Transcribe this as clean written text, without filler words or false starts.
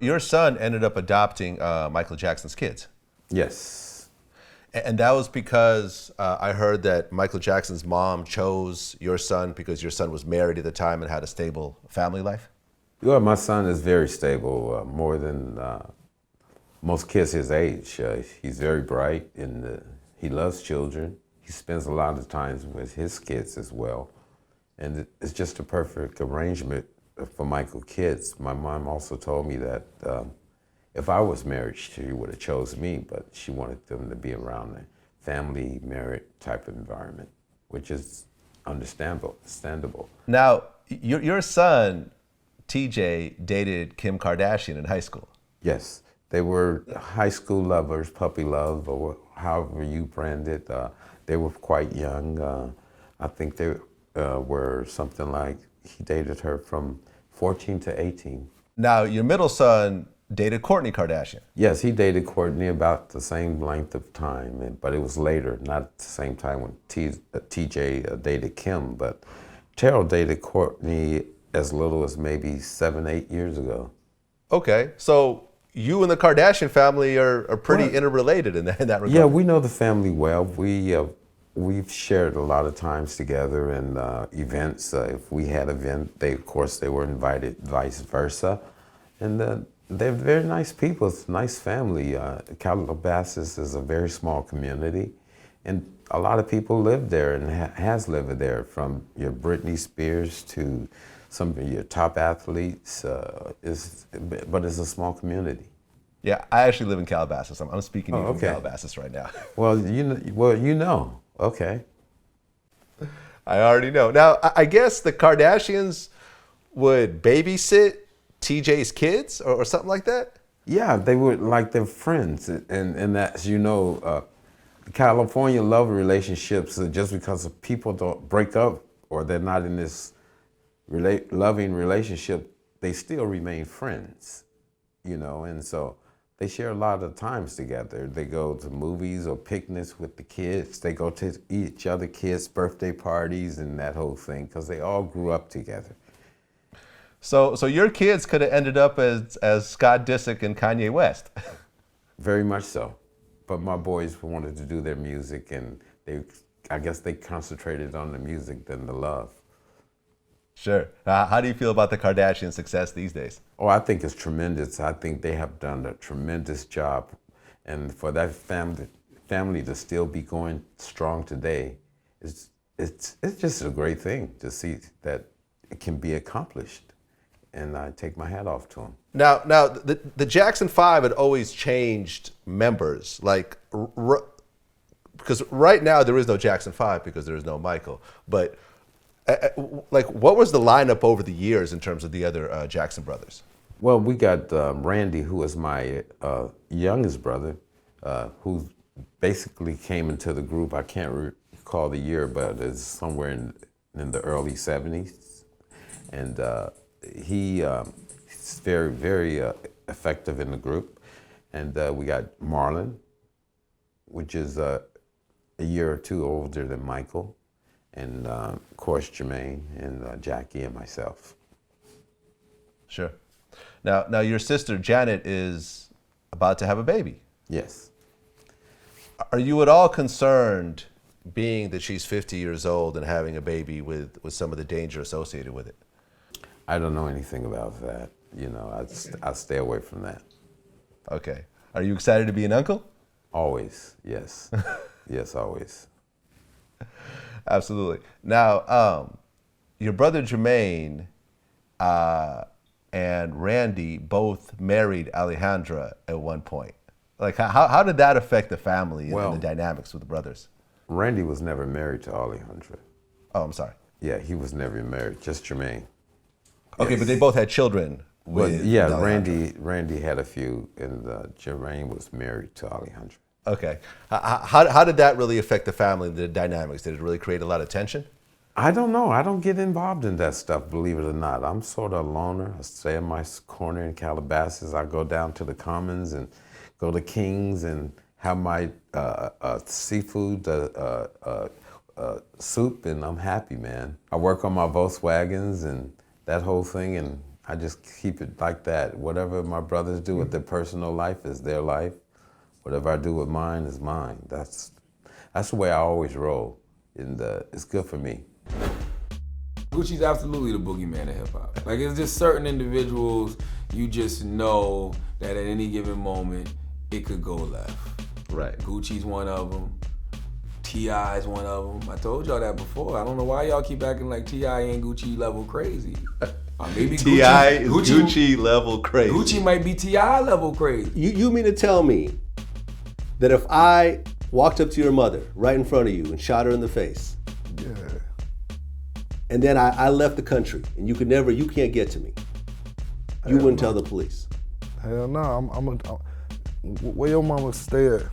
your son ended up adopting Michael Jackson's kids. Yes. And that was because I heard that Michael Jackson's mom chose your son because your son was married at the time and had a stable family life? Well, my son is very stable, more than most kids his age. He's very bright and he loves children. He spends a lot of time with his kids as well. And it's just a perfect arrangement for Michael's kids. My mom also told me that if I was married, she would have chose me, but she wanted them to be around a family, married type of environment, which is understandable. Now, your son, TJ, dated Kim Kardashian in high school. Yes, they were high school lovers, puppy love, or however you brand it. They were quite young. I think they were something like, he dated her from 14 to 18. Now, your middle son dated Kourtney Kardashian. Yes, he dated Kourtney about the same length of time, but it was later, not at the same time when TJ dated Kim, but Terrell dated Kourtney as little as maybe 7, 8 years ago. Okay, so you and the Kardashian family are pretty interrelated in that regard. Yeah, we know the family well. We've shared a lot of times together and events. If we had an event, of course, they were invited, vice versa. And they're very nice people. It's a nice family. Calabasas is a very small community, and a lot of people live there and has lived there, from your Britney Spears to some of your top athletes. But it's a small community. Yeah, I actually live in Calabasas. I'm speaking to you from okay. Calabasas right now. Well, you know. Okay. I already know. Now, I guess the Kardashians would babysit TJ's kids or something like that? Yeah, they would, like, they're friends. And that's, California love relationships, just because people don't break up or they're not in this loving relationship, they still remain friends, and so they share a lot of times together. They go to movies or picnics with the kids. They go to each other kids' birthday parties and that whole thing, because they all grew up together. So your kids could have ended up as Scott Disick and Kanye West. Very much so. But my boys wanted to do their music, and I guess they concentrated on the music than the love. Sure. How do you feel about the Kardashian success these days? Oh, I think it's tremendous. I think they have done a tremendous job. And for that family to still be going strong today, it's just a great thing to see that it can be accomplished. And I take my hat off to them. Now, the Jackson 5 had always changed members, because right now there is no Jackson 5 because there is no Michael. But what was the lineup over the years in terms of the other Jackson brothers? Well, we got Randy, who is my youngest brother, who basically came into the group. I can't recall the year, but it's somewhere in the early 70s. And he's very, very effective in the group. And we got Marlon, which is a year or two older than Michael. And of course, Jermaine and Jackie and myself. Sure. Now your sister Janet is about to have a baby. Yes. Are you at all concerned, being that she's 50 years old and having a baby, with some of the danger associated with it? I don't know anything about that. I stay away from that. Okay. Are you excited to be an uncle? Always, yes. Yes, always. Absolutely. Now, your brother Jermaine and Randy both married Alejandra at one point. Like, how did that affect the family and the dynamics with the brothers? Randy was never married to Alejandra. Oh, I'm sorry. Yeah, he was never married, just Jermaine. Okay, Yes. but they both had children with Alejandra. Randy had a few, and Jermaine was married to Alejandra. Okay. How did that really affect the family and the dynamics? Did it really create a lot of tension? I don't know. I don't get involved in that stuff, believe it or not. I'm sort of a loner. I stay in my corner in Calabasas. I go down to the Commons and go to King's and have my seafood soup, and I'm happy, man. I work on my Volkswagens and that whole thing, and I just keep it like that. Whatever my brothers do with their personal life is their life. Whatever I do with mine is mine. That's the way I always roll. And it's good for me. Gucci's absolutely the boogeyman of hip hop. Like, it's just certain individuals you just know that at any given moment it could go left. Right. Gucci's one of them. T.I.'s one of them. I told y'all that before. I don't know why y'all keep acting like T.I. ain't Gucci level crazy. Maybe T.I. is Gucci level crazy. Gucci might be T.I. level crazy. You mean to tell me that if I walked up to your mother right in front of you and shot her in the face, and then I left the country and you can't get to me, you wouldn't tell the police? Hell no, where your mama stay at?